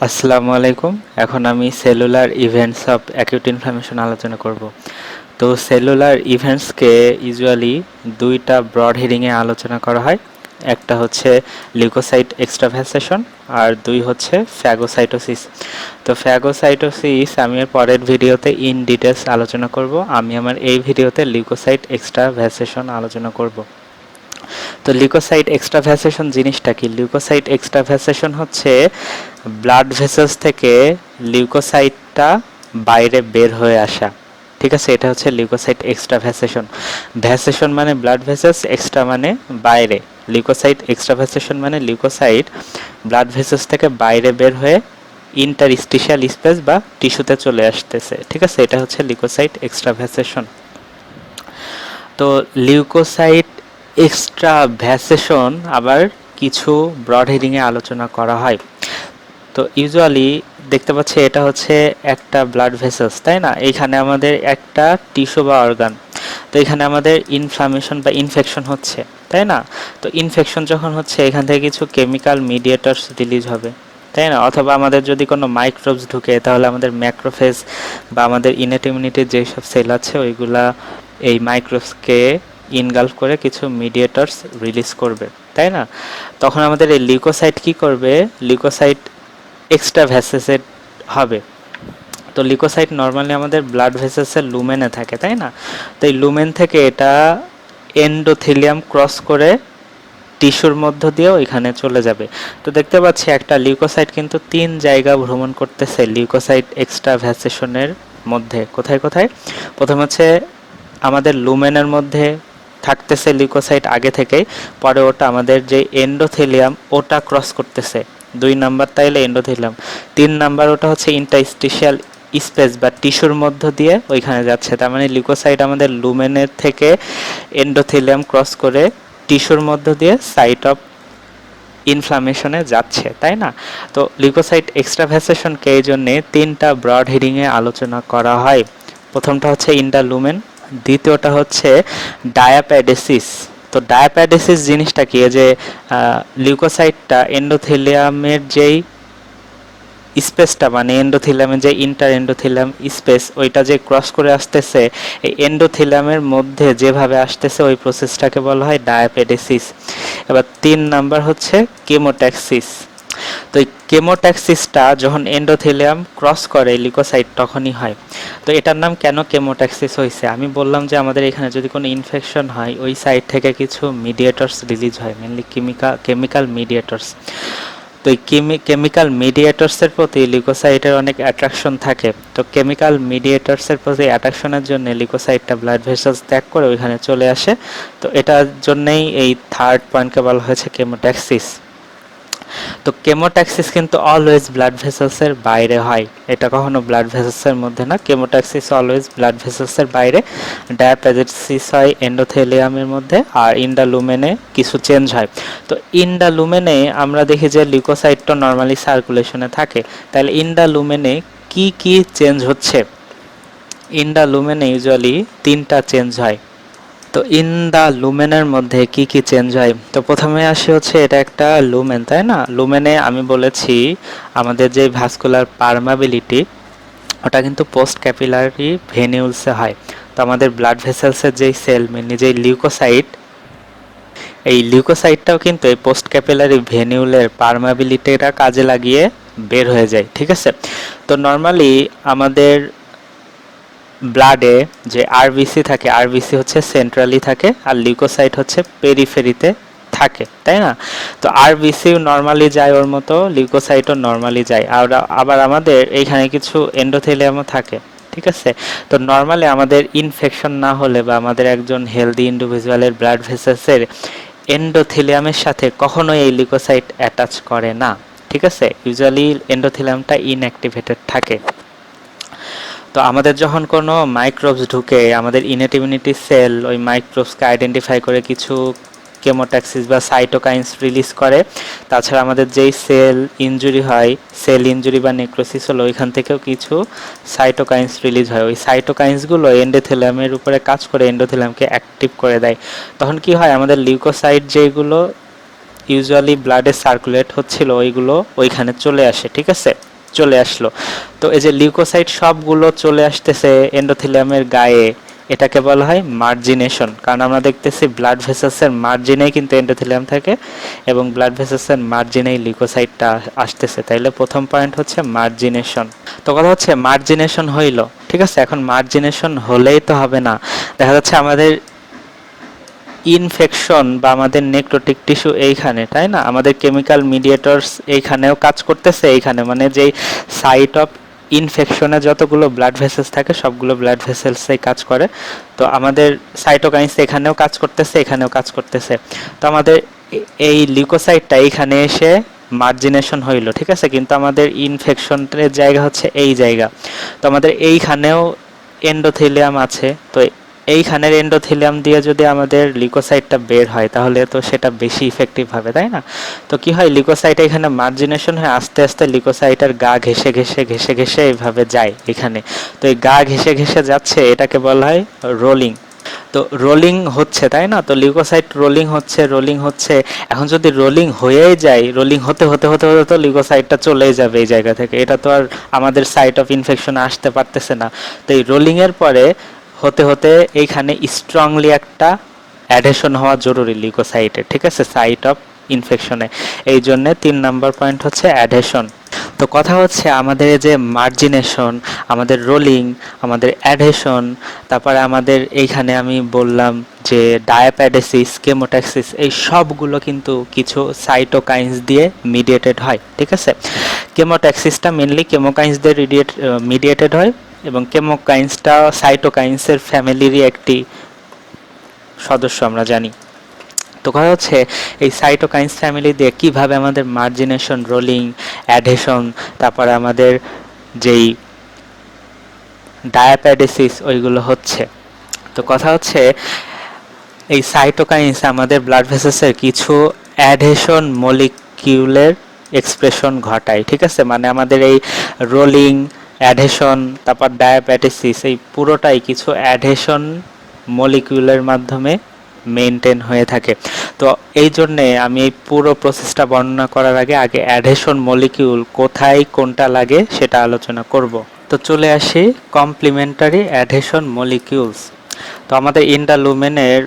আসসালামু আলাইকুম। এখন আমি cellular events of acute inflammation আলোচনা করব। তো সেলুলার ইভেন্টসকে ইউজুয়ালি দুইটা ব্রড হেডিংয়ে আলোচনা করা হয়। একটা হচ্ছে লিউকোসাইট এক্সট্রাভ্যাসেশন আর দুই হচ্ছে ফ্যাগোসাইটোসিস। তো ফ্যাগোসাইটোসিস আমি এর পরের ভিডিওতে ইন ডিটেলস আলোচনা করব। আমি আমার এই ভিডিওতে লিউকোসাইট এক্সট্রাভ্যাসেশন আলোচনা করব। তো লিউকোসাইট এক্সট্রাভ্যাসেশন জিনিসটা কি? লিউকোসাইট এক্সট্রাভ্যাসেশন হচ্ছে ব্লাড ভেসেলস থেকে লিউকোসাইটটা বাইরে বের হয়ে আসা। ঠিক আছে, এটা হচ্ছে লিউকোসাইট এক্সট্রাভ্যাসেশন। ভ্যাসেশন মানে ব্লাড ভেসেলস, এক্সট্রা মানে বাইরে। লিউকোসাইট এক্সট্রাভ্যাসেশন মানে লিউকোসাইট ব্লাড ভেসেলস থেকে বাইরে বের হয়ে ইন্টারস্টিশিয়াল স্পেস বা টিস্যুতে চলে আসতেছে। ঠিক আছে, এটা হচ্ছে লিউকোসাইট এক্সট্রাভ্যাসেশন। তো লিউকোসাইট এক্সট্রাভ্যাসেশন আবার কিছু ব্রড হেডিংয়ে আলোচনা করা হয়। তো ইউজুয়ালি দেখতে পাচ্ছি এটা হচ্ছে একটা ব্লাড ভেসেলস, তাই না? এইখানে আমাদের একটা টিস্যু বা অর্গান। তো এখানে আমাদের ইনফ্লামেশন বা ইনফেকশন হচ্ছে, তাই না? তো ইনফেকশন যখন হচ্ছে এখান থেকে কিছু কেমিক্যাল মিডিয়েটরস রিলিজ হবে, তাই না? অথবা আমাদের যদি কোনো মাইক্রোবস ঢুকে তাহলে আমাদের ম্যাক্রোফেজ বা আমাদের ইনেট ইমিউনিটির যেসব সেল আছে ওইগুলা এই মাইক্রোবসকে ইনগালফ করে কিছু মিডিয়েটরস রিলিজ করবে, তাই না? তখন আমাদের এই লিউকোসাইট কি করবে? লিউকোসাইট এক্সট্রা ভ্যাসেসের হবে। তো লিউকোসাইট নর্মালি আমাদের ব্লাড ভেসেলসের লুমেনে থাকে, তাই না? তো এই লুমেন থেকে এটা এন্ডোথেলিয়াম ক্রস করে টিস্যুর মধ্য দিয়েও এখানে চলে যাবে। তো দেখতে পাচ্ছি একটা লিউকোসাইট কিন্তু 3 জায়গা ভ্রমণ করতেছে লিউকোসাইট এক্সট্রা ভ্যাসেশনের মধ্যে। কোথায় কোথায়? প্রথম হচ্ছে আমাদের লুমেনের মধ্যে থাকতেছে লিউকোসাইট আগে থেকেই, পরে ওটা আমাদের যে এন্ডোথেলিয়াম ওটা ক্রস করতেছে। 2 নাম্বার তাইলে এন্ডোথেলিয়াম। 3 নাম্বার ওটা হচ্ছে ইন্টারস্টিশিয়াল স্পেস বা টিস্যুর মধ্য দিয়ে ওইখানে যাচ্ছে। তার মানে লিউকোসাইট আমাদের লুমেনের থেকে এন্ডোথেলিয়াম ক্রস করে টিস্যুর মধ্য দিয়ে সাইট অফ ইনফ্লামেশনে যাচ্ছে, তাই না? তো লিউকোসাইট এক্সট্রাভ্যাসেশনকে এই জন্যে 3টা ব্রড হেডিংয়ে আলোচনা করা হয়। প্রথমটা হচ্ছে ইন্ডালুমেন, দ্বিতীয়টা হচ্ছে ডায়াপ্যাডেসিস। তো ডায়াপ্যাডেসিস জিনিসটা কি? যে লিউকোসাইটটা এন্ডোথেলিয়ামের যেই স্পেসটা মানে এন্ডোথেলিয়ামের যে ইন্টার এন্ডোথেলিয়াম স্পেস ওইটা যে ক্রস করে আসতেছে এই এন্ডোথেলিয়ামের মধ্যে যেভাবে আসতেছে ওই প্রসেসটাকে বলা হয় ডায়াপ্যাডেসিস। এবার 3 নাম্বার হচ্ছে কেমোট্যাক্সিস। তো এই কেমোট্যাক্সিসটা যখন এন্ডোথেলিয়াম ক্রস করে লিউকোসাইট তখনই হয়। তো এটার নাম কেন কেমোট্যাক্সিস হয়েছে? আমি বললাম যে আমাদের এখানে যদি কোনো ইনফেকশন হয় ওই সাইট থেকে কিছু মিডিয়েটরস রিলিজ হয়, মেনলি কেমিক্যাল মিডিয়েটরস। তো এই কেমিক্যাল মিডিয়েটরসের প্রতি লিউকোসাইটের অনেক অ্যাট্রাকশন থাকে। তো কেমিক্যাল মিডিয়েটরসের প্রতি অ্যাট্রাকশনের জন্য লিউকোসাইটটা ব্লাড ভেসেলস ত্যাগ করে ওইখানে চলে আসে। তো এটার জন্যই এই থার্ড পয়েন্টকে বলা হয়েছে কেমোট্যাক্সিস। তো কেমোট্যাক্সিস কিন্তু অলওয়েজ ব্লাড ভেসেলসের বাইরে হয়, এটা কখনো ব্লাড ভেসেলসের মধ্যে না। কেমোট্যাক্সিস অলওয়েজ ব্লাড ভেসেলসের বাইরে। ডায়াপ্যাডেসিস হয় এন্ডোথেলিয়ামের মধ্যে, আর ইন্ডালুমেনে কিছু চেঞ্জ হয়। তো ইন্ডালুমেনে আমরা দেখি যে লিউকোসাইটটা নর্মালি সার্কুলেশনে থাকে, তাহলে ইন্ডালুমেনে কি কি চেঞ্জ হচ্ছে? ইন্ডালুমেনে ইউজুয়ালি 3টা চেঞ্জ হয়। তো ইন দা লুমেনের মধ্যে কি কি চেঞ্জ হয়? তো প্রথমে আসি হচ্ছে এটা একটা লুমেন, তাই না? লুমেনে আমি বলেছি আমাদের যে ভাস্কুলার পারমাবিলিটি ওটা কিন্তু পোস্ট ক্যাপিলারি ভেনিউলসে হয়। তো আমাদের ব্লাড ভেসেলসের যেই সেল মেনলি যেই লিউকোসাইট, এই লিউকোসাইটটাও কিন্তু এই পোস্ট ক্যাপিলারি ভেনিউলের পারমাবিলিটিটা কাজে লাগিয়ে বের হয়ে যায়। ঠিক আছে, তো নর্মালি আমাদের ব্লাডে যে আরবিসি থাকে, আরবিসি হচ্ছে সেন্ট্রালি থাকে আর লিউকোসাইট হচ্ছে পেরিফেরিতে থাকে, তাই না? তো আরবিসিও নর্মালি যায় ওর মতো, লিউকোসাইটও নর্মালি যায়। আর আবার আমাদের এইখানে কিছু এন্ডোথেলিয়ামও থাকে। ঠিক আছে, তো নর্মালি আমাদের ইনফেকশন না হলে বা আমাদের একজন হেলদি ইন্ডিভিজুয়ালের ব্লাড ভেসেলসের এন্ডোথেলিয়ামের সাথে কখনোই এই লিউকোসাইট অ্যাটাচ করে না। ঠিক আছে, ইউজুয়ালি এন্ডোথেলিয়ামটা ইনঅ্যাক্টিভেটেড থাকে। তো আমাদের যখন কোনো মাইক্রোবস ঢুকে আমাদের ইনেট ইমিউনিটি সেল ওই মাইক্রোবসকে আইডেন্টিফাই করে কিছু কেমোট্যাক্সিস বা সাইটোকাইন্স রিলিজ করে। তাছাড়া আমাদের যেই সেল ইনজুরি হয়, সেল ইনজুরি বা নেক্রোসিস হলো, ওইখান থেকেও কিছু সাইটোকাইন্স রিলিজ হয়। ওই সাইটোকাইন্সগুলো এন্ডোথেলিয়ামের উপরে কাজ করে এন্ডোথেলিয়ামকে অ্যাক্টিভ করে দেয়। তখন কি হয়? আমাদের লিউকোসাইট যেগুলো ইউজুয়ালি ব্লাডে সার্কুলেট হচ্ছিল ওইগুলো ওইখানে চলে আসে। ঠিক আছে, চলে আসলো। তো এই যে লিউকোসাইট সবগুলো চলে আসতেছে এন্ডোথেলিয়ামের গায়ে, এটাকে বলা হয় মার্জিনেশন। কারণ আমরা দেখতেছি ব্লাড ভেসেলসের মার্জিনেই কিন্তু এন্ডোথেলিয়াম থাকে এবং ব্লাড ভেসেলসের মার্জিনেই লিউকোসাইটটা আসতেছে। তাইলে প্রথম পয়েন্ট হচ্ছে মার্জিনেশন। তো কথা হচ্ছে মার্জিনেশন হইল, ঠিক আছে। এখন মার্জিনেশন হলেই তো হবে না, দেখা যাচ্ছে আমাদের ইনফেকশন বা আমাদের নেক্রোটিক টিস্যু এইখানে, তাই না, আমাদের কেমিক্যাল মিডিয়েটরস এইখানেও কাজ করতেছে, এইখানে মানে যেই সাইট অফ ইনফেকশনে যতগুলো ব্লাড ভেসেলস থাকে সবগুলো ব্লাড ভেসেলসেই কাজ করে। তো আমাদের সাইটোকাইন্স এখানেও কাজ করতেছে, এখানেও কাজ করতেছে। তো আমাদের এই লিউকোসাইটটা এইখানে এসে মার্জিনেশন হইল, ঠিক আছে, কিন্তু আমাদের ইনফেকশনের জায়গা হচ্ছে এই জায়গা। তো আমাদের এইখানেও এন্ডোথেলিয়াম আছে, তো এইখানের এন্ডোথেলিয়াম দিয়ে যদি আমাদের লিউকোসাইটটা বের হয় তাহলে তো সেটা বেশি ইফেক্টিভ হবে, তাই না। তো কি হয়, লিউকোসাইট এখানে মার্জিনেশন হয়ে আস্তে আস্তে লিউকোসাইটের গা ঘেঁষে ঘেঁষে ঘেঁষে ঘেঁষে এইভাবে যায় এখানে। তো এই গা ঘেঁষে ঘেঁষে যাচ্ছে, এটাকে বলা হয় রোলিং। তো রোলিং হচ্ছে, তাই না, তো লিউকোসাইট রোলিং হচ্ছে রোলিং হচ্ছে। এখন যদি রোলিং হয়েই যায়, রোলিং হতে হতে হতে হতে তো লিউকোসাইটটা চলেই যাবে এই জায়গা থেকে, এটা তো আর আমাদের সাইট অফ ইনফেকশন আসতে পারতেছে না। তো এই রোলিংয়ের পরে হতে হতে এইখানে স্ট্রংলি একটা অ্যাডহেশন হওয়া জরুরি লিউকোসাইটের, ঠিক আছে, সাইট অফ ইনফেকশনে। এই জন্যে 3 নাম্বার পয়েন্ট হচ্ছে অ্যাডহেশন। তো কথা হচ্ছে আমাদের যে মার্জিনেশন, আমাদের রোলিং, আমাদের অ্যাডহেশন, তারপরে আমাদের এইখানে আমি বললাম যে ডায়াপ্যাডেসিস, কেমোট্যাক্সিস, এই সবগুলো কিন্তু কিছু সাইটোকাইন্স দিয়ে মিডিয়েটেড হয়, ঠিক আছে। কেমোট্যাক্সিসটা মেনলি কেমোকাইন্স দিয়ে মিডিয়েটেড হয় এবং কেমোকাইন্সটা সাইটোকাইন্সের ফ্যামিলিরই একটি সদস্য আমরা জানি। তো কথা হচ্ছে এই সাইটোকাইন্স ফ্যামিলি দিয়ে কিভাবে আমাদের মার্জিনেশন, রোলিং, অ্যাডহেশন, তারপরে আমাদের যেই ডায়াপ্যাডেসিস ওইগুলো হচ্ছে। তো কথা হচ্ছে এই সাইটোকাইন্স আমাদের ব্লাড ভেসেলসের কিছু অ্যাডহেশন মলিকিউলের এক্সপ্রেশন ঘটায়, ঠিক আছে। মানে আমাদের এই রোলিং, অ্যাডহেশন, তারপর ডায়াপ্যাডেসিস, এই পুরোটাই কিছু অ্যাডহেশন মলিকিউলের মাধ্যমে মেনটেন হয়ে থাকে। তো এই জন্যে আমি এই পুরো প্রসেসটা বর্ণনা করার আগে অ্যাডহেশন মলিকিউল কোথায় কোনটা লাগে সেটা আলোচনা করব। তো চলে আসি কমপ্লিমেন্টারি অ্যাডহেশন মলিকিউলস। তো আমাদের ইন্ডালুমেনের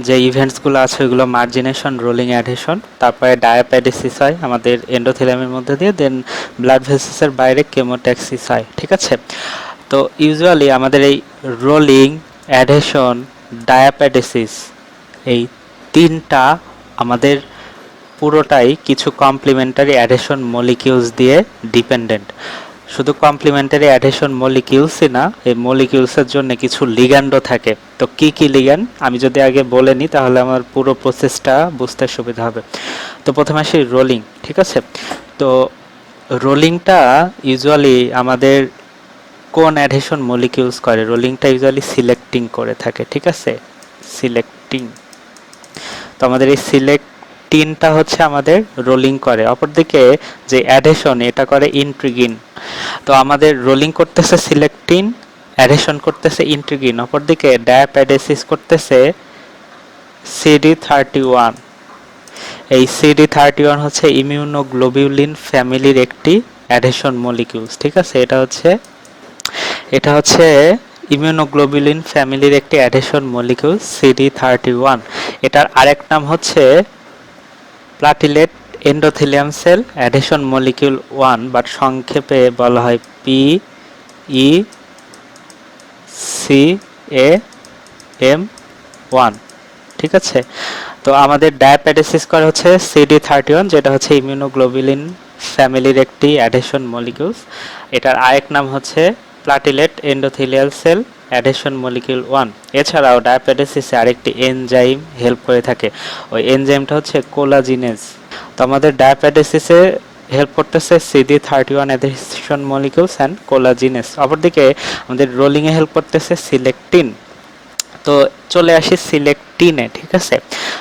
যে ইভেন্টসগুলো আছে ওইগুলো মার্জিনেশন, রোলিং, অ্যাডহেশন, তারপরে ডায়াপ্যাডেসিস হয় আমাদের এন্ডোথেলিয়ামের মধ্যে দিয়ে, দেন ব্লাড ভেসেলসের বাইরে কেমোট্যাক্সিস হয়, ঠিক আছে। তো ইউজুয়ালি আমাদের এই রোলিং, অ্যাডহেশন, ডায়াপ্যাডেসিস এই তিনটা আমাদের পুরোটাই কিছু কমপ্লিমেন্টারি অ্যাডহেশন মলিকিউলস দিয়ে ডিপেন্ডেন্ট। শুধু কমপ্লিমেন্টারি অ্যাডহেশন মলিকিউলসই না, এই মলিকিউলসের জন্য কিছু লিগ্যান্ডও থাকে। তো কি কি লিগ্যান্ড আমি যদি আগে বলে নিই তাহলে আমার পুরো প্রসেসটা বুঝতে সুবিধা হবে। তো প্রথমে আসি রোলিং, ঠিক আছে। তো রোলিংটা ইউজুয়ালি আমাদের কোন অ্যাডহেশন মলিকিউলস করে, রোলিংটা ইউজুয়ালি সিলেক্টিং করে থাকে, ঠিক আছে, সিলেক্টিং। তো আমাদের এই সিলেক্টিনটা হচ্ছে আমাদের রোলিং করে। অপরদিকে যে অ্যাডহেশন এটা করে ইন্ট্রিগিন। তো আমাদের রোলিং করতেছে সিলেক্টিন, অ্যাডহেশন করতেছে ইন্ট্রিগিন, অপরদিকে ডায়াপ্যাডেসিস করতেছে CD31। এই CD31 হচ্ছে ইমিউনোগ্লোবিউলিন ফ্যামিলির একটি অ্যাডহেশন মলিকিউলস, ঠিক আছে। এটা হচ্ছে ইমিউনোগ্লোবিউলিন ফ্যামিলির একটি অ্যাডহেশন মলিকিউল CD31। এটার আরেক নাম হচ্ছে platelet endothelium cell adhesion molecule 1, but সংক্ষেপে বলা হয় PECAM1, ঠিক আছে। তো আমাদের ডায়াপ্যাডেসিস করে হচ্ছে CD31, যেটা হচ্ছে ইমিউনোগ্লোবিউলিন ফ্যামিলির একটি অ্যাডহেশন মলিকিউলস। এটার আরেক নাম হচ্ছে platelet endothelial cell adhesion molecule 1। এছাড়াও ডায়াপ্যাডেসিসে আরেকটি এনজাইম হেল্প করে থাকে, ওই এনজাইমটা হচ্ছে কোলাজিনেজ। তো আমাদের ডায়াপ্যাডেসিসে হেল্প করতেছে CD31 adhesion molecules and collagenase. অপরদিকে আমাদের রোলিংয়ে হেল্প করতেছে সিলেক্টিন। তো চলে আসি সিলেক্টিনে, ঠিক আছে।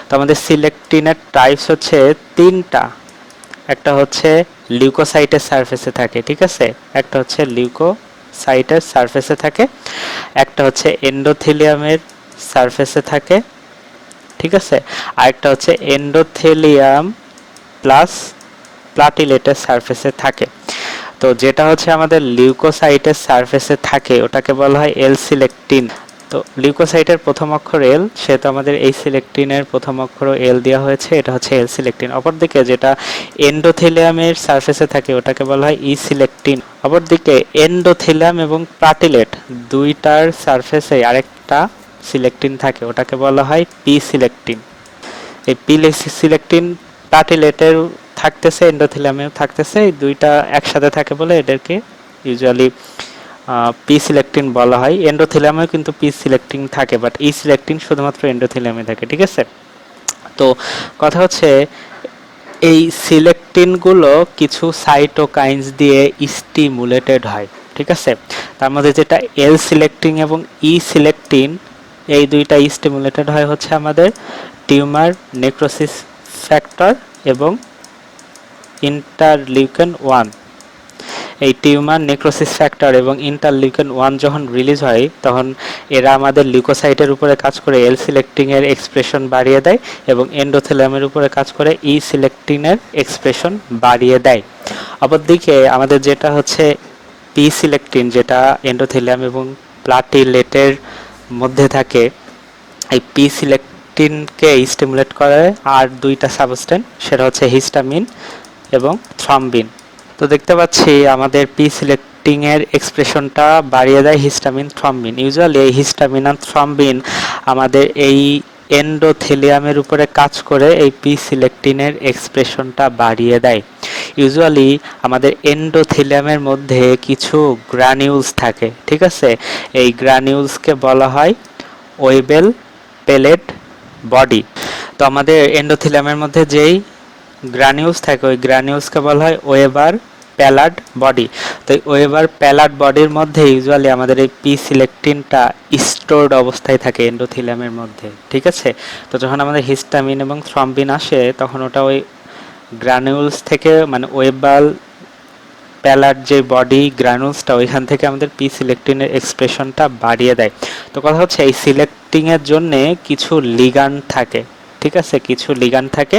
তো আমাদের সিলেক্টিনের টাইপস হচ্ছে তিনটা। একটা হচ্ছে লিউকোসাইটের সারফেসে থাকে, ঠিক আছে, একটা হচ্ছে লিউকোসাইটের সারফেসে থাকে, একটা হচ্ছে এন্ডোথেলিয়ামের সারফেসে থাকে, ঠিক আছে, আরেকটা হচ্ছে এন্ডোথেলিয়াম প্লাস প্লাটিলেটের সারফেসে থাকে। তো তো যেটা হচ্ছে আমাদের লিউকোসাইটের সারফেসে থাকে ওটাকে বলা হয় এল সিলেক্টিন। তো লিউকোসাইটের প্রথম অক্ষর এল, সেহেতু আমাদের এই সিলেক্টিনের প্রথম অক্ষর এল দেওয়া হয়েছে, এটা হচ্ছে এল সিলেক্টিন। অপরদিকে যেটা এন্ডোথেলিয়ামের সারফেসে থাকে ওটাকে বলা হয় ই সিলেক্টিন। অপরদিকে এন্ডোথেলিয়াম এবং প্লাটিলেট দুইটার সারফেসে আরেকটা সিলেক্টিন থাকে, ওটাকে বলা হয় পি সিলেক্টিন। এই পি সিলেক্টিন প্লাটিলেটের থাকতেছে, এন্ডোথেলিয়ামেও থাকতেছে, এই দুইটা একসাথে থাকে বলে এদেরকে ইউজুয়ালি পি সিলেক্টিন বলা হয়। এন্ডোথেলিয়ামেও কিন্তু পি সিলেক্টিন থাকে, বাট ই সিলেক্টিন শুধুমাত্র এন্ডোথেলিয়ামে থাকে, ঠিক আছে। তো কথা হচ্ছে এই সিলেক্টিনগুলো কিছু সাইটোকাইনস দিয়ে স্টিমুলেটেড হয়, ঠিক আছে। তার মধ্যে যেটা এল সিলেক্টিন এবং ই সিলেক্টিন, এই দুইটা স্টিমুলেটেড হয় হচ্ছে আমাদের টিউমার নেক্রোসিস ফ্যাক্টর এবং ইন্টারলিউকেন 1। এই টিউমার নেক্রোসিস ফ্যাক্টর এবং ইন্টারলিউকেন 1 যখন রিলিজ হয় তখন এরা আমাদের লিউকোসাইটের উপরে কাজ করে এল সিলেক্টিনের এক্সপ্রেশন বাড়িয়ে দেয় এবং এন্ডোথেলিয়ামের উপরে কাজ করে ই সিলেক্টিনের এক্সপ্রেশন বাড়িয়ে দেয়। অপরদিকে আমাদের যেটা হচ্ছে পি সিলেক্টিন, যেটা এন্ডোথেলিয়াম এবং প্লাটিলেটের মধ্যে থাকে, এই পি সিলেক্টিনকে স্টিমুলেট করে আর দুইটা সাবস্টেন্স, সেটা হচ্ছে হিস্টামিন এবং থ্রম্বিন। তো দেখতে পাচ্ছি আমাদের পি সিলেক্টিং এর এক্সপ্রেশনটা বাড়িয়ে দেয় হিস্টামিন থ্রম্বিন। ইউজুয়ালি এই হিস্টামিন আর থ্রম্বিন আমাদের এই এন্ডোথেলিয়ামের উপরে কাজ করে এই পি সিলেক্টিনের এক্সপ্রেশনটা বাড়িয়ে দেয়। ইউজুয়ালি আমাদের এন্ডোথেলিয়ামের মধ্যে কিছু গ্রানিউলস থাকে, ঠিক আছে। এই গ্রানিউলসকে বলা হয় ওয়েবেল পেলেট বডি। তো আমাদের এন্ডোথেলিয়ামের মধ্যে যেই গ্রানিউলস থাকে ওই গ্রানিউলসকে বলা হয় ওয়েবার প্যালাড বডি। তো এই ওয়েবার প্যালাড বডির মধ্যে ইউজুয়ালি আমাদের এই পি সিলেক্টিনটা স্টোরড অবস্থায় থাকে এন্ডোথেলিয়ামের মধ্যে, ঠিক আছে। তো যখন আমাদের হিস্টামিন এবং থ্রম্বিন আসে তখন ওটা ওই গ্রানিউলস থেকে, মানে ওয়েবাল প্যালাড যে বডি গ্রানুলসটা, ওইখান থেকে আমাদের পি সিলেক্টিনের এক্সপ্রেশনটা বাড়িয়ে দেয়। তো কথা হচ্ছে এই সিলেক্টিংয়ের জন্যে কিছু লিগান্ড থাকে, ঠিক আছে, কিছু লিগান্ড থাকে।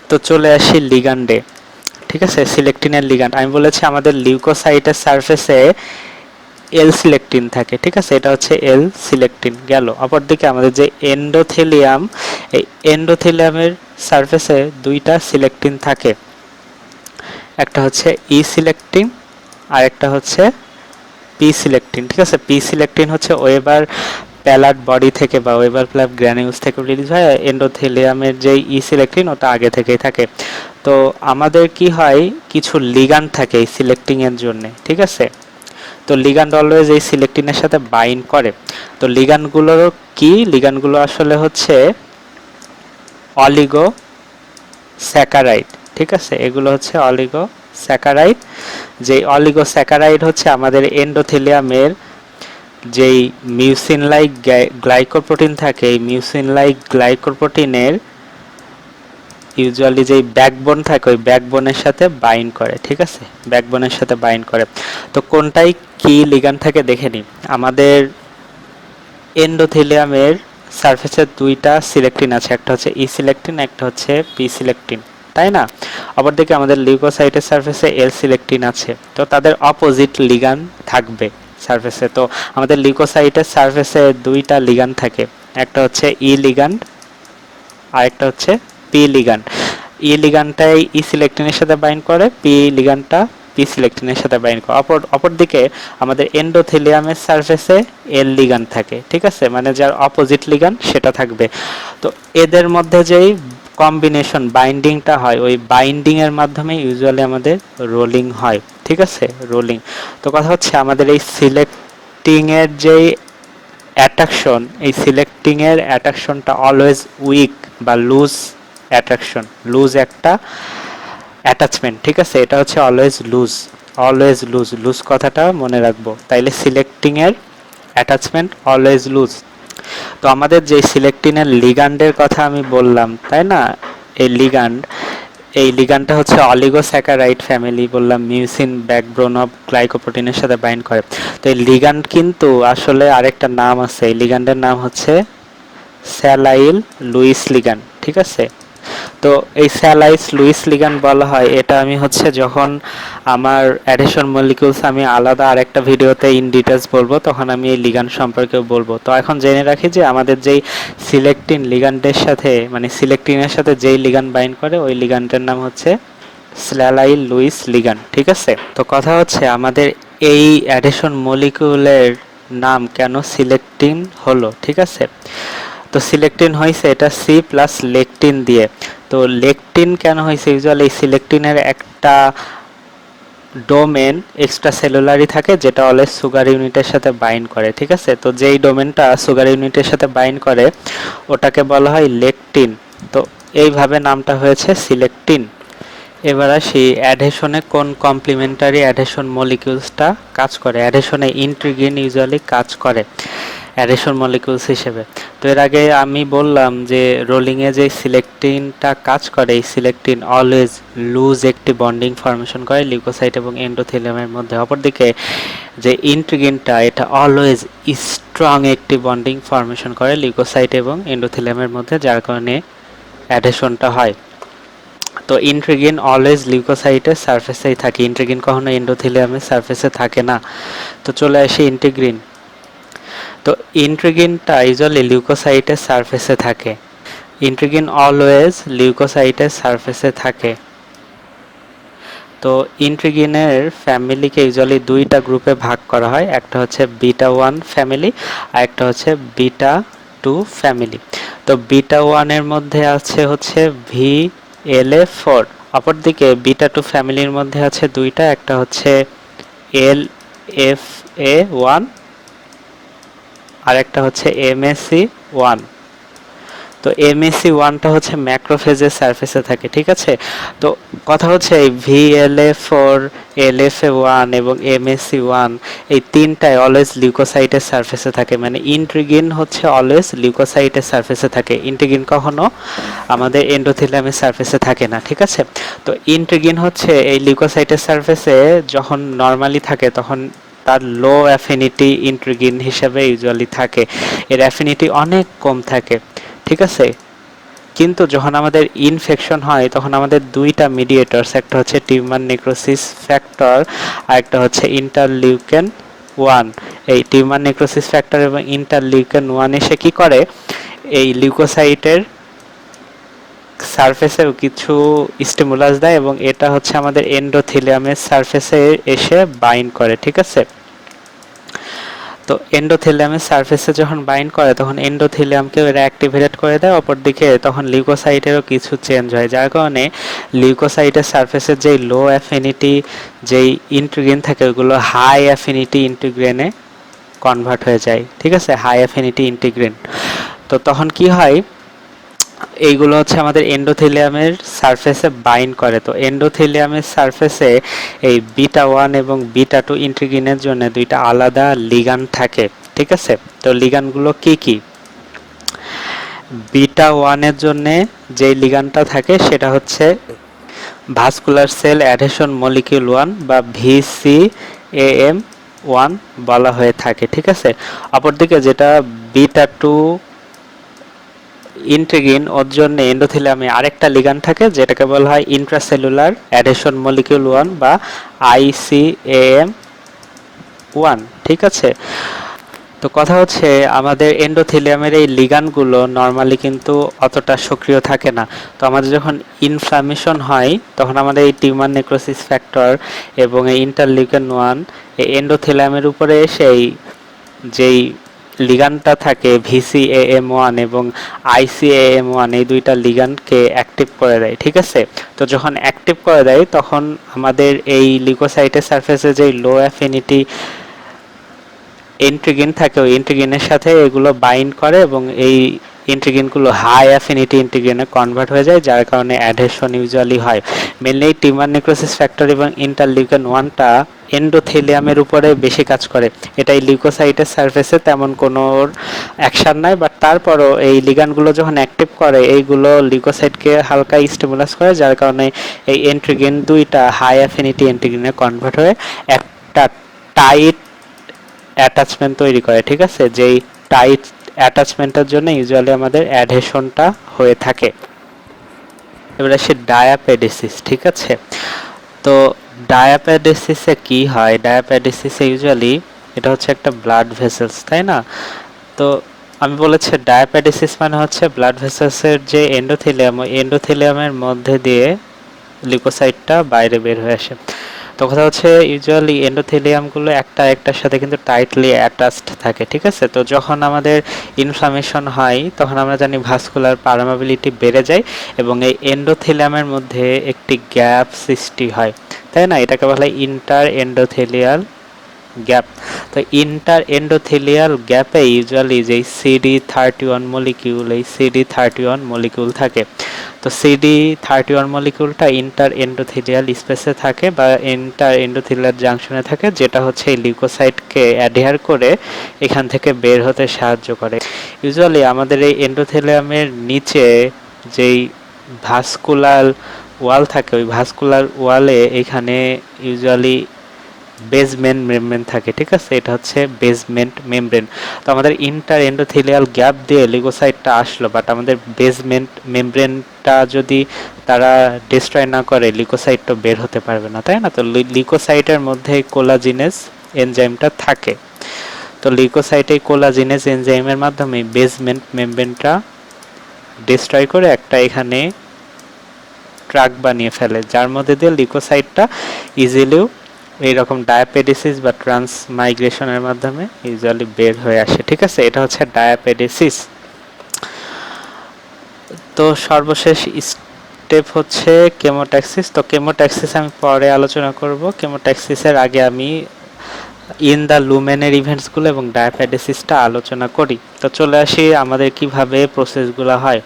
তো চলে আসি লিগান্ডে, ঠিক আছে। সিলেক্টিনের লিগান্ড আমি বলেছি আমাদের লিউকোসাইটের সারফেসে এল সিলেক্টিন থাকে, ঠিক আছে, এটা হচ্ছে এল সিলেক্টিন গেল। অপরদিকে আমাদের যে এন্ডোথেলিয়াম, এই এন্ডোথেলিয়ামের সারফেসে দুইটা সিলেক্টিন থাকে, একটা হচ্ছে ই সিলেক্টিন আর একটা হচ্ছে পি সিলেক্টিন, ঠিক আছে। পি সিলেক্টিন হচ্ছে ওয়েবার প্যালাড বডি থেকে বা ওয়েবার প্যালাড গ্র্যানিউলস থেকে রিলিজ হয়। এন্ডোথেলিয়ামের যে ই সিলেক্টিন ওটা আগে থেকেই থাকে। তো আমাদের কি হয়, কিছু লিগান্ড থাকে এই সিলেক্টিং এর জন্য, ঠিক আছে। তো লিগান্ড অলওয়েজ এই সিলেক্টিনের সাথে বাইন্ড করে। তো লিগান্ডগুলোর কি, লিগান্ডগুলো আসলে হচ্ছে অলিগো স্যাকারাইড, ঠিক আছে। এগুলো হচ্ছে অলিগো স্যাকারাইড। যে অলিগো স্যাকারাইড হচ্ছে আমাদের এন্ডোথেলিয়ামের যেই মিউসিন লাইক গ্লাইকোপ্রোটিন থাকে, এই মিউসিন লাইক গ্লাইকোপ্রোটিনের ইউজুয়ালি যেই ব্যাকবোন থাকে ওই ব্যাকবোনের সাথে বাইন্ড করে, ঠিক আছে, ব্যাকবোনের সাথে বাইন্ড করে। তো কোনটাই কি লিগান্ড থাকে দেখে নিই। আমাদের এন্ডোথেলিয়ামের সারফেসে দুইটা সিলেক্টিন আছে, একটা হচ্ছে ই সিলেক্টিন, একটা হচ্ছে পি সিলেক্টিন, তাই না। অপরদিকে আমাদের লিউকোসাইটের সারফেসে এল সিলেক্টিন আছে। তো তাদের অপোজিট লিগান্ড থাকবে সারফেসে। তো আমাদের লিউকোসাইটের সারফেসে দুইটা লিগান্ড থাকে, একটা হচ্ছে ই লিগান্ড আর একটা হচ্ছে পি লিগান্ড। ই লিগান্ডটাই ই সিলেক্টিনের সাথে বাইন্ড করে, পি লিগান্ডটা পি সিলেক্টিনের সাথে বাইন্ড করে। অপরদিকে আমাদের এন্ডোথেলিয়ামের সারফেসে এল লিগান্ড থাকে, ঠিক আছে, মানে যার অপোজিট লিগান্ড সেটা থাকবে। তো এদের মধ্যে যেই কম্বিনেশন বাইন্ডিংটা হয় ওই বাইন্ডিং এর মাধ্যমে ইউজুয়ালি আমাদের রোলিং হয়, ঠিক আছে, রোলিং। তো কথা হচ্ছে আমাদের এই সিলেক্টিং এর যেই অ্যাট্রাকশন, এই সিলেক্টিং এর অ্যাট্রাকশনটা অলওয়েজ উইক বা লুজ অ্যাট্রাকশন, লুজ একটা অ্যাটাচমেন্ট, ঠিক আছে। এটা হচ্ছে always loose, always loose, loose কথাটা মনে রাখবো। তাইলে সিলেক্টিং এর অ্যাটাচমেন্ট অলওয়েজ লুজ। তো আমাদের যে সিলেক্টিনের লিগান্ডের কথা আমি বললাম, তাই না, এই লিগান্ড, এই লিগান্ডটা হচ্ছে অলিগোস্যাকারাইড ফ্যামিলি বললাম, মিউসিন ব্যাকবোন অফ গ্লাইকোপ্রোটিনের সাথে বাইন্ড করে। তো এই লিগান্ড কিন্তু আসলে আরেকটা নাম আছে, এই লিগান্ডের নাম হচ্ছে স্যালাইল লুইস লিগান্ড, ঠিক আছে, তো এই স্যালাইস লুইস লিগ্যান্ড বলা হয়, এটা আমি হচ্ছে যখন আমার অ্যাডিশন মলিকিউলস আমি আলাদা আরেকটা ভিডিওতে ইন ডিটেলস বলবো, তখন আমি এই লিগ্যান্ড সম্পর্কে বলবো। তো এখন জেনে রাখি যে আমাদের যেই সিলেক্টিন লিগ্যান্ডের সাথে, মানে সিলেক্টিনের সাথে যেই লিগ্যান্ড বাইন্ড করে ওই লিগ্যান্ডের নাম হচ্ছে স্যালাইল লুইস লিগ্যান্ড। ঠিক আছে, তো কথা হচ্ছে আমাদের এই অ্যাডিশন মলিকিউলের নাম কেন সিলেক্টিন হলো। ঠিক আছে, তো সিলেক্টিন হয়েছে এটা সি প্লাস লেকটিন দিয়ে। তো লেকটিন কেন হয়েছে, ইউজুয়ালি সিলেক্টিনের একটা ডোমেন এক্সট্রা সেলুলারই থাকে যেটা অলওয়েজ সুগার ইউনিটের সাথে বাইন্ড করে। ঠিক আছে, তো যেই ডোমেনটা সুগার ইউনিটের সাথে বাইন্ড করে ওটাকে বলা হয় লেকটিন। তো এইভাবে নামটা হয়েছে সিলেক্টিন। এবার আসি অ্যাডহেশনে কোন কমপ্লিমেন্টারি অ্যাডহেশন মলিকিউলসটা কাজ করে। অ্যাডহেশনে ইন্ট্রিগিন ইউজুয়ালি কাজ করে অ্যাডহেশন মলিকিউলস হিসেবে। তো এর আগে আমি বললাম যে রোলিংয়ে যে সিলেক্টিনটা কাজ করে, এই সিলেক্টিন অলওয়েজ লুজ একটি বন্ডিং ফর্মেশন করে লিউকোসাইট এবং এন্ডোথেলিয়ামের মধ্যে। অপরদিকে যে ইন্ট্রিগিনটা এটা অলওয়েজ স্ট্রং একটি বন্ডিং ফর্মেশন করে লিউকোসাইট এবং এন্ডোথেলিয়ামের মধ্যে, যার কারণে অ্যাডহেশনটা হয়। তো ইন্ট্রিগিন অলওয়েজ লিউকোসাইটের সারফেসেই থাকে, ইন্ট্রিগিন কখনো এন্ডোথেলিয়ামের সারফেসে থাকে না। তো চলে আসি ইন্টিগ্রিন। তো ইন্ট্রিগিনটা ইউজুয়ালি লিউকোসাইটের সারফেসে থাকে, ইন্ট্রিগিন অলওয়েজ লিউকোসাইটের সারফেসে থাকে। তো ইন্ট্রিগিনের ফ্যামিলিকে ইউজুয়ালি দুইটা গ্রুপে ভাগ করা হয়, একটা হচ্ছে বিটা 1 ফ্যামিলি আর একটা হচ্ছে বিটা 2 ফ্যামিলি। তো বিটা 1 এর মধ্যে আছে হচ্ছে VLA4, অপরদিকে বিটা 2 ফ্যামিলির মধ্যে আছে দুইটা, একটা হচ্ছে LFA1 আর একটা হচ্ছে MAC1। তো MAC1টা হচ্ছে ম্যাক্রোফেজের সারফেসে থাকে। ঠিক আছে, তো কথা হচ্ছে এই VLA4, LFA1 এবং MAC1 এই তিনটাই অলওয়েজ লিউকোসাইটের সারফেসে থাকে, মানে ইন্ট্রিগিন হচ্ছে অলওয়েজ লিউকোসাইটের সারফেসে থাকে, ইন্ট্রিগিন কখনো আমাদের এন্ডোথেলিয়ামের সারফেসে থাকে না। ঠিক আছে, তো ইন্ট্রিগিন হচ্ছে এই লিউকোসাইটের সারফেসে যখন নর্মালি থাকে তখন তার লো অ্যাফিনিটি ইন্ট্রিগিন হিসেবে ইউজুয়ালি থাকে, এর অ্যাফিনিটি অনেক কম থাকে। ঠিক আছে, কিন্তু যখন আমাদের ইনফেকশন হয় তখন আমাদের দুইটা মিডিয়েটরস, একটা হচ্ছে টিউমার নেক্রোসিস ফ্যাক্টর আর একটা হচ্ছে ইন্টারলিউকেন 1। এই টিউমার নেক্রোসিস ফ্যাক্টর এবং ইন্টারলিউকেন 1 এসে কি করে, এই লিউকোসাইটের সারফেসেও কিছু স্টিমুলাস দেয় এবং এটা হচ্ছে আমাদের এন্ডোথেলিয়ামের সারফেসে এসে বাইন্ড করে। ঠিক আছে, তো এন্ডোথেলিয়ামের সারফেসে যখন বাইন্ড করে তখন এন্ডোথেলিয়ামকেও এরা অ্যাক্টিভেট করে দেয়, অপরদিকে তখন লিউকোসাইটেরও কিছু চেঞ্জ হয়, যার কারণে লিউকোসাইটের সারফেসের যেই লো অ্যাফিনিটি যেই ইন্টিগ্রিন থাকে ওইগুলো হাই অ্যাফিনিটি ইন্টিগ্রিনে কনভার্ট হয়ে যায়। ঠিক আছে, হাই অ্যাফিনিটি ইন্টিগ্রিন। তো তখন কি হয়, এইগুলো হচ্ছে আমাদের এন্ডোথেলিয়ামের সারফেসে বাইন্ড করে। তো এন্ডোথেলিয়ামের সারফেসে এই বিটা 1 এবং বিটা 2 ইন্ট্রিগিনের জন্য দুইটা আলাদা লিগ্যান্ড থাকে। ঠিক আছে, তো লিগ্যান্ডগুলো কি কি, বিটা 1 এর জন্য যে লিগ্যান্ডটা থাকে সেটা হচ্ছে ভাস্কুলার সেল অ্যাডহেশন মলিকিউল 1 বা VCAM1 বলা হয়ে থাকে। ঠিক আছে, অপরদিকে যেটা বিটা 2 ইন্ট্রিগিন ওর জন্য এন্ডোথেলিয়ামে আরেকটা লিগ্যান্ড থাকে যেটাকে বলা হয় ইন্ট্রাসেলুলার অ্যাডহেশন মলিকিউল 1 বা ICAM1। ঠিক আছে, তো কথা হচ্ছে আমাদের এন্ডোথেলিয়ামের এই লিগ্যান্ডগুলো নর্মালি কিন্তু অতটা সক্রিয় থাকে না। তো আমাদের যখন ইনফ্লামেশন হয় তখন আমাদের এই টিউমার নেক্রোসিস ফ্যাক্টর এবং এই ইন্টারলিউকেন 1 এই এন্ডোথেলিয়ামের উপরে এসে যেই লিগ্যান্ডটা থাকে VCAM1 এবং ICAM1 এই দুইটা লিগ্যান্ডকে অ্যাক্টিভ করে দেয়। ঠিক আছে, তো যখন অ্যাক্টিভ করে দেয় তখন আমাদের এই লিউকোসাইটের সারফেসে যেই লো অ্যাফিনিটি ইন্ট্রিগিন থাকে ওই ইন্ট্রিগিনের সাথে এগুলো বাইন্ড করে এবং এই ইন্ট্রিগিনগুলো হাই অ্যাফিনিটি ইন্ট্রিগিনে কনভার্ট হয়ে যায়, যার কারণে অ্যাডহেশন ইউজুয়ালি হয়। মেনলি টিউমার নেক্রোসিস ফ্যাক্টর এবং ইন্টারলিউকেন 1টা এন্ডোথেলিয়ামের উপরে বেশি কাজ করে, এটাই লিউকোসাইটের সারফেসে তেমন কোনো অ্যাকশন নাই, বাট তারপরও এই লিগ্যান্ডগুলো যখন অ্যাক্টিভ করে এইগুলো লিউকোসাইটকে হালকা স্টিমুলাস করে, যার কারণে এই ইন্ট্রিগিন দুইটা হাই অ্যাফিনিটি ইন্ট্রিগিনে কনভার্ট হয়ে একটা টাইট অ্যাটাচমেন্ট তৈরি করে। ঠিক আছে, যেই টাইট অ্যাটাচমেন্টের জন্য ইউজুয়ালি আমাদের অ্যাডহেশনটা হয়ে থাকে। এবার আসে ডায়াপেডিসিস, ঠিক আছে। তো ডায়াপেডিসিসে কি হয়, ডায়াপেডিসিসে ইউজুয়ালি এটা হচ্ছে একটা ব্লাড ভেসেলস, তাই না। তো আমি বলেছি ডায়াপেডিসিস মানে হচ্ছে ব্লাড ভেসেলসের যে এন্ডোথেলিয়াম, ওই এন্ডোথেলিয়ামের মধ্যে দিয়ে লিউকোসাইটটা বাইরে বের হয়ে আসে। তো কথা হচ্ছে ইউজুয়ালি এন্ডোথেলিয়ামগুলো একটা একটার সাথে কিন্তু টাইটলি অ্যাটাচড থাকে, ঠিক আছে। তো যখন আমাদের ইনফ্লামেশন হয় তখন আমরা জানি ভাস্কুলার পারমেবিলিটি বেড়ে যায় এবং এই এন্ডোথেলিয়ামের মধ্যে একটি গ্যাপ সৃষ্টি হয়, তাই না। এটাকে বলা হয় ইন্টার এন্ডোথেলিয়াল গ্যাপ। তো ইন্টার এন্ডোথেলিয়াল গ্যাপে ইউজুয়ালি যেই CD31 মলিকিউল, এই CD31 মলিকিউল থাকে। তো CD31 মলিকিউলটা ইন্টার এন্ডোথেলিয়াল স্পেসে থাকে বা ইন্টার এন্ডোথেলিয়াল জাংশনে থাকে, যেটা হচ্ছে এই লিউকোসাইটকে অ্যাডহেয়ার করে এখান থেকে বের হতে সাহায্য করে। ইউজুয়ালি আমাদের এই এন্ডোথেলিয়ামের নিচে যেই ভাস্কুলার ওয়াল থাকে, ওই ভাস্কুলার ওয়ালে এখানে ইউজুয়ালি বেসমেন্ট মেমব্রেন থাকে, ঠিক আছে। এটা হচ্ছে বেসমেন্ট মেমব্রেন। তো আমাদের ইন্টার এন্ডোথেলিয়াল গ্যাপ দিয়ে লিউকোসাইটটা আসলো, বাট আমাদের বেসমেন্ট মেমব্রেনটা যদি তারা ডিস্ট্রয় না করে লিউকোসাইট তো বের হতে পারবে না, তাই না। তো লিউকোসাইটের মধ্যে কোলাজিনেস এনজাইমটা থাকে। তো লিউকোসাইটে কোলাজিনেস এনজাইমের মাধ্যমে বেসমেন্ট মেমব্রেনটা ডিস্ট্রয় করে একটা এখানে ট্র্যাক বানিয়ে ফেলে, যার মধ্যে দিয়ে লিউকোসাইটটা ইজিলিও এইরকম ডায়াপেডিসিস বা ট্রান্স মাইগ্রেশনের মাধ্যমে ইউজুয়ালি বের হয়ে আসে, ঠিক আছে। এটা হচ্ছে ডায়াপেডিসিস। তো সর্বশেষ স্টেপ হচ্ছে কেমোট্যাক্সিস। তো কেমোট্যাক্সিস আমি পরে আলোচনা করব। কেমোট্যাক্সিসের আগে আমি ইন দ্য লুমেনের ইভেন্টসগুলো এবং ডায়াপেডিসিসটা আলোচনা করি। তো চলে আসি আমাদের কিভাবে প্রসেসগুলো হয়।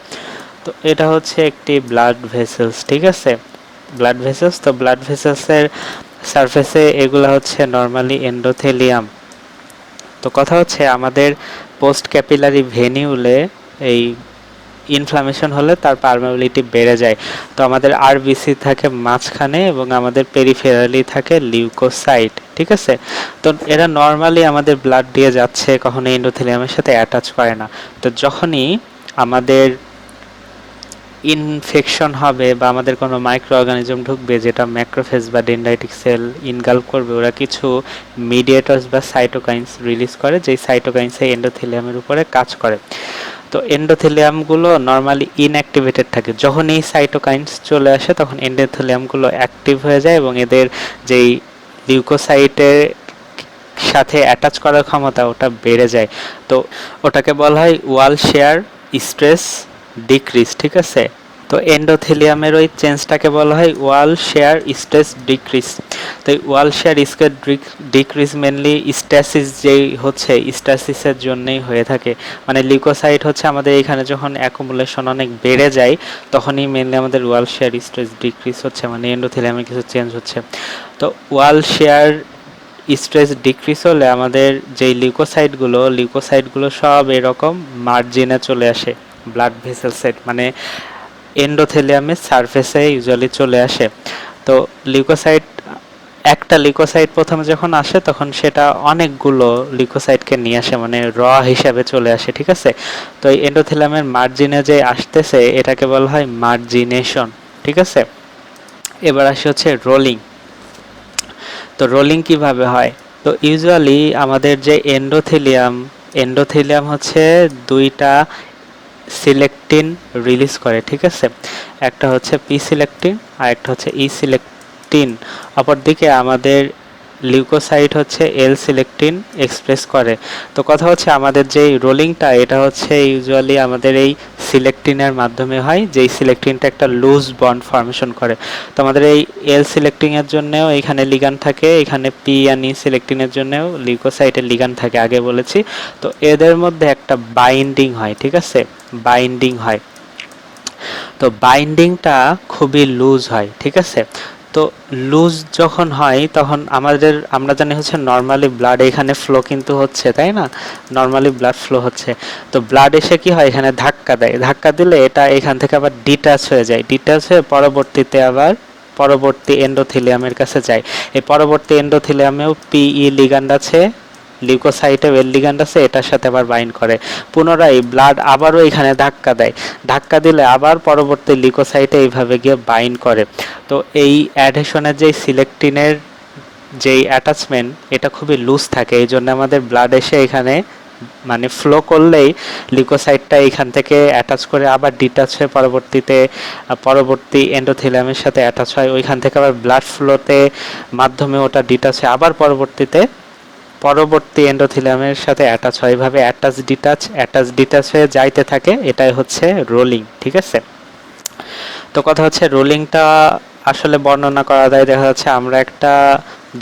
তো এটা হচ্ছে একটি ব্লাড ভেসেলস, ঠিক আছে, ব্লাড ভেসেলস। তো ব্লাড ভেসেলসের সারফেসে এগুলো হচ্ছে নর্মালি এন্ডোথেলিয়াম। তো কথা হচ্ছে আমাদের পোস্ট ক্যাপিলারি ভেনিউলে এই ইনফ্লামেশন হলে তার পারমেবিলিটি বেড়ে যায়। তো আমাদের আরবিসি থাকে মাঝখানে এবং আমাদের পেরিফেরালি থাকে লিউকোসাইট, ঠিক আছে। তো এরা নর্মালি আমাদের ব্লাড দিয়ে যাচ্ছে, কখনো এন্ডোথেলিয়ামের সাথে অ্যাটাচ করে না। তো যখনই আমাদের ইনফেকশন হবে বা আমাদের কোনো মাইক্রো অর্গানিজম ঢুকবে যেটা ম্যাক্রোফেজ বা ডেনড্রাইটিক সেল ইনগালভ করবে, ওরা কিছু মিডিয়েটরস বা সাইটোকাইনস রিলিজ করে, যেই সাইটোকাইনসে এন্ডোথেলিয়ামের উপরে কাজ করে। তো এন্ডোথেলিয়ামগুলো নর্মালি ইনঅ্যাক্টিভেটেড থাকে। যখন এই সাইটোকাইনস চলে আসে তখন এন্ডোথেলিয়ামগুলো অ্যাক্টিভ হয়ে যায় এবং এদের যেই লিউকোসাইটের সাথে অ্যাটাচ করার ক্ষমতা ওটা বেড়ে যায়। তো ওটাকে বলা হয় ওয়াল শেয়ার স্ট্রেস ডিক্রিজ, ঠিক আছে। তো এন্ডোথেলিয়ামের ওই চেঞ্জটাকে বলা হয় ওয়াল শেয়ার স্ট্রেস ডিক্রিজ। তো এই wall shear stress decrease mainly stasis যেই হচ্ছে স্ট্যাসিসের জন্যই হয়ে থাকে। মানে লিউকোসাইট হচ্ছে আমাদের এখানে যখন অ্যাকুমুলেশন অনেক বেড়ে যায় তখনই মেনলি আমাদের ওয়াল শেয়ার স্ট্রেস ডিক্রিজ হচ্ছে, মানে এন্ডোথেলিয়ামে কিছু চেঞ্জ হচ্ছে। তো ওয়াল শেয়ার স্ট্রেস ডিক্রিজ হলে আমাদের যেই লিউকোসাইটগুলো সব এরকম মার্জিনে চলে আসে, ব্লাড ভেসেল সাইট মানে এন্ডোথেলিয়ামের সারফেসে ইউজুয়ালি চলে আসে। তো লিউকোসাইট একটা লিউকোসাইট প্রথমে যখন আসে তখন সেটা অনেকগুলো লিউকোসাইটকে নিয়ে আসে, মানে র হিসাবে চলে আসে, ঠিক আছে। তো এই এন্ডোথেলিয়ামের মার্জিনে যে আসতেছে এটাকে বলা হয় মার্জিনেশন, ঠিক আছে। এবার আসে হচ্ছে রোলিং। তো রোলিং কিভাবে হয়? তো ইউজুয়ালি আমাদের যে এন্ডোথেলিয়াম হচ্ছে দুইটা সিলেক্টিন রিলিজ করে, ঠিক আছে। একটা হচ্ছে পি সিলেক্টিন আর একটা হচ্ছে ই সিলেক্টিন। অপরদিকে আমাদের লিউকোসাইট হচ্ছে এল সিলেক্টিন এক্সপ্রেস করে। তো কথা হচ্ছে আমাদের যে রোলিংটা এটা হচ্ছে ইউজুয়ালি আমাদের এই সিলেক্টিনের মাধ্যমে হয়, যেই সিলেক্টিনটা একটা লুজ বন্ড ফর্মেশন করে। তো আমাদের এই এল সিলেক্টিংয়ের জন্যও এখানে লিগান্ড থাকে, এখানে পি আর ই সিলেক্টিনের জন্যও লিউকোসাইটের লিগান্ড থাকে, আগে বলেছি। তো এদের মধ্যে একটা বাইন্ডিং হয়, ঠিক আছে, বাইন্ডিং হয়। তো বাইন্ডিংটা খুবই লুজ হয়, ঠিক আছে। তো লুজ যখন হয় তখন আমরা জানি হচ্ছে নর্মালি ব্লাড এখানে ফ্লো কিন্তু হচ্ছে, তাই না, নর্মালি ব্লাড ফ্লো হচ্ছে। তো ব্লাড এসে কি হয় এখানে ধাক্কা দেয়, ধাক্কা দিলে এটা এখান থেকে আবার ডিটাচ হয়ে যায়, ডিটাচ হয়ে পরবর্তীতে আবার পরবর্তী এন্ডোথেলিয়ামের কাছে যায়। এই পরবর্তী এন্ডোথেলিয়ামেও পিই লিগ্যান্ড আছে, লিউকোসাইটে ওয়েল লিগ্যান্ড আছে, এটার সাথে আবার বাইন্ড করে। পুনরায় ব্লাড আবারও এখানে ধাক্কা দেয়, ধাক্কা দিলে আবার পরবর্তী লিউকোসাইটে এইভাবে গিয়ে বাইন্ড করে। তো এই অ্যাডহেশনের যেই সিলেক্টিনের যেই অ্যাটাচমেন্ট, এটা খুবই লুজ থাকে, এই জন্য আমাদের ব্লাড এসে এখানে মানে ফ্লো করলেই লিউকোসাইটটা এখান থেকে অ্যাটাচ করে আবার ডিটাচ হয়ে পরবর্তী এন্ডোথেলিয়ামের সাথে অ্যাটাচ হয়, ওইখান থেকে আবার ব্লাড ফ্লোতে মাধ্যমে ওটা ডিটাচ হয়, আবার পরবর্তী এন্ডোথেলিয়ামের সাথে অ্যাটাচ হয়, এইভাবে অ্যাটাচ ডিটাচ হয়ে যাইতে থাকে। এটাই হচ্ছে রোলিং, ঠিক আছে। তো কথা হচ্ছে রোলিংটা আসলে বর্ণনা করা যায়, দেখা যাচ্ছে আমরা একটা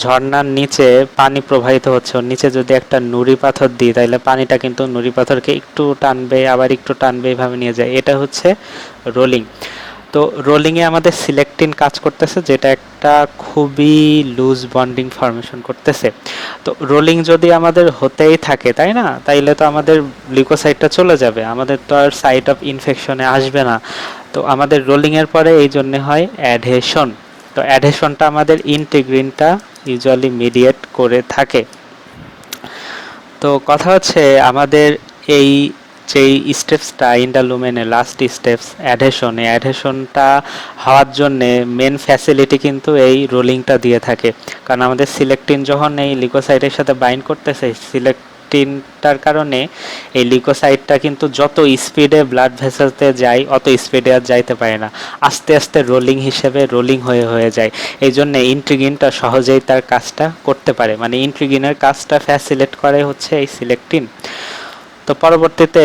ঝর্ণার নিচে পানি প্রবাহিত হচ্ছে, ওর নিচে যদি একটা নুড়ি পাথর দিই তাহলে পানিটা কিন্তু নুড়ি পাথরকে একটু টানবে আবার একটু টানবে, এইভাবে নিয়ে যায়, এটা হচ্ছে রোলিং। তো রোলিংয়ে আমাদের সিলেক্টিন কাজ করতেছে, যেটা একটা খুবই লুজ বন্ডিং ফর্মেশন করতেছে। তো রোলিং যদি আমাদের হতেই থাকে, তাই না, তাইলে তো আমাদের লিউকোসাইটটা চলে যাবে, আমাদের তো আর সাইট অফ ইনফেকশনে আসবে না। তো আমাদের রোলিংয়ের পরে এই জন্য হয় অ্যাডহেশন। তো অ্যাডহেশনটা আমাদের ইন্টিগ্রিনটা ইউজুয়ালি মিডিয়েট করে থাকে। তো কথা হচ্ছে আমাদের এই যেই স্টেপসটা ইন্ডালুমেনে লাস্ট স্টেপস অ্যাডহেশন, এই অ্যাডহেশনটা হওয়ার জন্যে মেন ফ্যাসিলিটি কিন্তু এই রোলিংটা দিয়ে থাকে। কারণ আমাদের সিলেক্টিন যখন এই লিউকোসাইটের সাথে বাইন্ড করতেছে, সিলেক্টিনটার কারণে এই লিউকোসাইটটা কিন্তু যত স্পিডে ব্লাড ভেসেলতে যায় অত স্পিডে আর যাইতে পারে না, আস্তে আস্তে রোলিং হিসেবে রোলিং হয়ে যায়। এই জন্যে ইন্ট্রিগিনটা সহজেই তার কাজটা করতে পারে, মানে ইন্ট্রিগিনের কাজটা ফ্যাসিলেট করে হচ্ছে এই সিলেক্টিন। তো পরবর্তীতে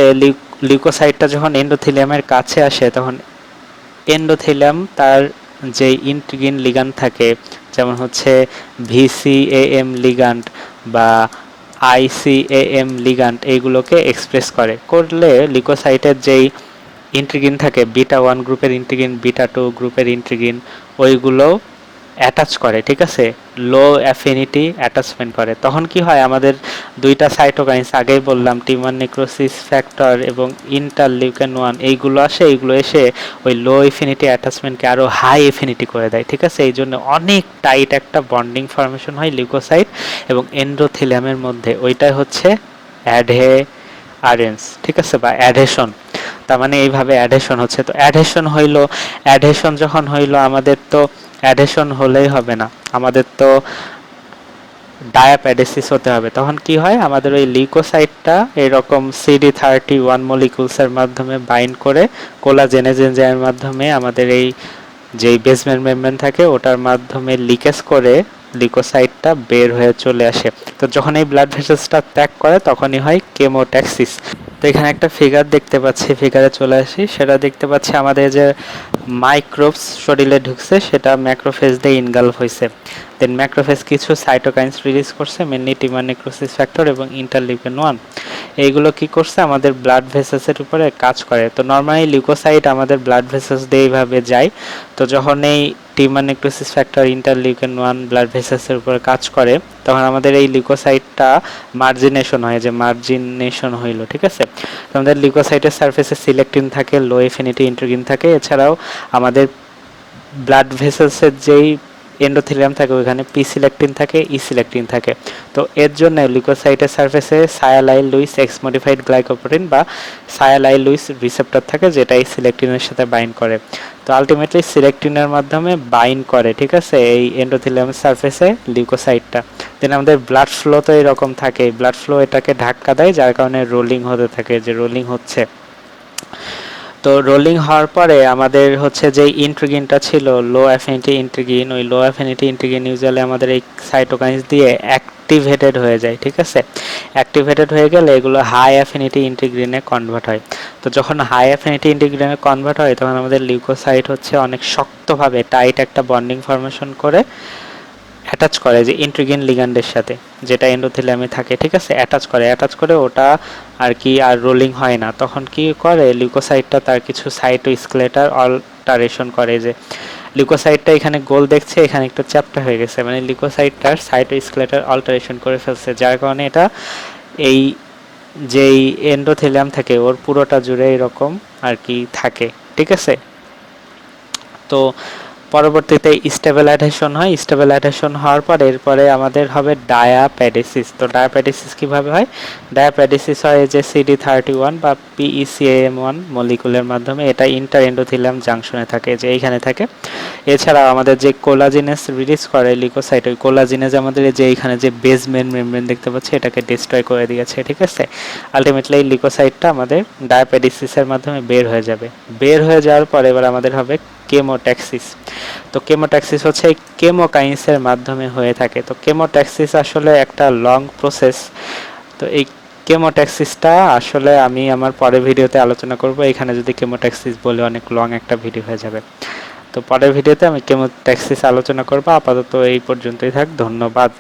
লিউকোসাইটটা যখন এন্ডোথেলিয়ামের কাছে আসে, তখন এন্ডোথেলিয়াম তার যে ইন্ট্রিগিন লিগ্যান্ড থাকে, যেমন হচ্ছে ভিসিএএম লিগ্যান্ড বা আইসিএএম লিগ্যান্ড, এইগুলোকে এক্সপ্রেস করলে লিউকোসাইটের যেই ইন্ট্রিগিন থাকে, বিটা 1 গ্রুপের ইন্ট্রিগিন, বিটা 2 গ্রুপের ইন্ট্রিগিন, ওইগুলো অ্যাটাচ করে, ঠিক আছে, লো অ্যাফিনিটি অ্যাটাচমেন্ট করে। তখন কি হয়, আমাদের দুইটা সাইটোকাইন্স আগেই বললাম, টিউমার নেক্রোসিস ফ্যাক্টর এবং ইন্টারলিউকেন 1, এইগুলো এইগুলো এসে ওই লো এফিনিটি অ্যাটাচমেন্টকে আরও হাই এফিনিটি করে দেয়, ঠিক আছে। এই জন্য অনেক টাইট একটা বন্ডিং ফর্মেশন হয় লিউকোসাইট এবং এন্ডোথেলিয়ামের মধ্যে, ওইটাই হচ্ছে অ্যাডহেরেন্স, ঠিক আছে, বা অ্যাডহেশন। তার মানে এইভাবে অ্যাডহেশন হচ্ছে। তো অ্যাডহেশন যখন হইলো, আমাদের তো অ্যাডহেশন হলেই হবে না, আমাদের তো ডায়াপ্যাডেসিস হতে হবে। তখন কি হয়, আমাদের ওই লিউকোসাইটটা এরকম CD31 মলিকুলসের মাধ্যমে বাইন্ড করে কোলাজেনেজ এনজাইমের মাধ্যমে আমাদের এই যেই বেসমেন্ট মেমব্রেন থাকে ওটার মাধ্যমে লিকেজ করে লিউকোসাইটটা বের হয়ে চলে আসে। তো যখন এই ব্লাড ভেসেলসটা ত্যাগ করে তখনই হয় কেমোট্যাক্সিস। তো এখানে একটা ফিগার দেখতে পাচ্ছি, ফিগারে চলে আসি, সেটা দেখতে পাচ্ছি আমাদের যে মাইক্রোবস শরীরে ঢুকছে সেটা ম্যাক্রোফেজ দিয়ে ইনগালভ হয়েছে, দেন ম্যাক্রোফেজ কিছু সাইটোকাইন্স রিলিজ করছে, মেনলি টিউমার নেক্রোসিস ফ্যাক্টর এবং ইন্টারলিউকেন 1, এইগুলো কি করছে, আমাদের ব্লাড ভেসেলসের উপরে কাজ করে। তো নর্মালি লিউকোসাইট আমাদের ব্লাড ভেসেলস দিয়ে এইভাবে যায়। তো যখন এই টিউমার নেক্রোসিস ফ্যাক্টর ইন্টারলিউকেন 1 ব্লাড ভেসেলসের উপরে কাজ করে, তখন আমাদের এই লিউকোসাইটটা মার্জিনেশন হয়, যে মার্জিনেশন হইলো, ঠিক আছে। তো আমাদের লিউকোসাইটের সারফেসে সিলেক্টিন থাকে, লো এফিনিটি ইন্ট্রিগিন থাকে, এছাড়াও আমাদের ব্লাড ভেসেলসের যেই এন্ডোথেলিয়াম থাকে ওইখানে পি সিলেক্টিন থাকে, ই সিলেক্টিন থাকে। তো এর জন্য লিউকোসাইটের সারফেসে সায়ালাইল লুইস এক্স মডিফাইড গ্লাইকোপ্রোটিন বা সায়ালাইল লুইস রিসেপ্টর থাকে, যেটা এই সিলেক্টিনের সাথে বাইন্ড করে। তো আলটিমেটলি সিলেক্টিনের মাধ্যমে বাইন্ড করে, ঠিক আছে, এই এন্ডোথেলিয়ামের সারফেসে লিউকোসাইটটা। দেন আমাদের ব্লাড ফ্লো তো এরকম থাকে, ব্লাড ফ্লো এটাকে ধাক্কা দেয়, যার কারণে রোলিং হতে থাকে, যে রোলিং হচ্ছে। তো রোলিং হওয়ার পরে আমাদের হচ্ছে যে ইন্ট্রিগিনটা ছিল লো অ্যাফিনিটি ইন্ট্রিগিন, ওই লো অ্যাফিনিটি ইন্ট্রিগিন ইউজুয়ালি আমাদের এই সাইটোকাইন্স দিয়ে অ্যাক্টিভেটেড হয়ে যায়, ঠিক আছে। অ্যাক্টিভেটেড হয়ে গেলে এগুলো হাই অ্যাফিনিটি ইন্ট্রিগ্রিনে কনভার্ট হয়। তো যখন হাই অ্যাফিনিটি ইন্ট্রিগ্রিনে কনভার্ট হয় তখন আমাদের লিউকোসাইট হচ্ছে অনেক শক্তভাবে টাইট একটা বন্ডিং ফর্মেশন করে অ্যাটাচ করে যে ইন্ট্রিগিন লিগ্যান্ডের সাথে, যেটা এন্ডোথেলিয়ামে থাকে, ঠিক আছে, অ্যাটাচ করে ওটা আর কি আর রোলিং হয় না। তখন কি করে, লিউকোসাইটটা তার কিছু সাইটোস্কেলেটাল অল্টারেশন করে, যে লিউকোসাইটটা এখানে গোল দেখছে, এখানে একটু চ্যাপ্টা হয়ে গেছে, মানে লিউকোসাইটটার সাইটোস্কেলেটাল অল্টারেশন করে ফেলছে, যার কারণে এটা এই যেই এন্ডোথেলিয়াম থাকে ওর পুরোটা জুড়ে এরকম আর কি থাকে, ঠিক আছে। তো পরবর্তীতে স্টেবিলাইজেশন হয়, স্টেবিলাইজেশন হওয়ার পর এরপরে আমাদের হবে ডায়াপ্যাডিসিস। তো ডায়াপ্যাডিসিস কীভাবে হয়? ডায়াপ্যাডিসিস হয় যে CD31 বা PECAM1 মলিকুলের মাধ্যমে, এটা ইন্টার এন্ডোথেলিয়াম জাংশনে থাকে, যে এইখানে থাকে। এছাড়াও আমাদের যে কোলাজিনেস রিলিজ করে লিকোসাইট, ওই কোলাজিনেস আমাদের যে এইখানে যে বেসমেন্ট মেমব্রেন দেখতে পাচ্ছি এটাকে ডিস্ট্রয় করে দিয়েছে, ঠিক আছে। আলটিমেটলি এই লিকোসাইটটা আমাদের ডায়াপ্যাডিসিসের মাধ্যমে বের হয়ে যাবে। বের হয়ে যাওয়ার পর এবার আমাদের হবে কেমোট্যাক্সিস। তো কেমোট্যাক্সিস হচ্ছে এই কেমোকাইন্সের মাধ্যমে হয়ে থাকে। তো কেমোট্যাক্সিস আসলে একটা লং প্রসেস। তো এই কেমোট্যাক্সিসটা আসলে আমি আমার পরের ভিডিওতে আলোচনা করব। এখানে যদি কেমোট্যাক্সিস বলে অনেক লং একটা ভিডিও হয়ে যাবে। তো পরের ভিডিওতে আমি কেমোট্যাক্সিস আলোচনা করব। আপাতত এই পর্যন্তই থাক। ধন্যবাদ।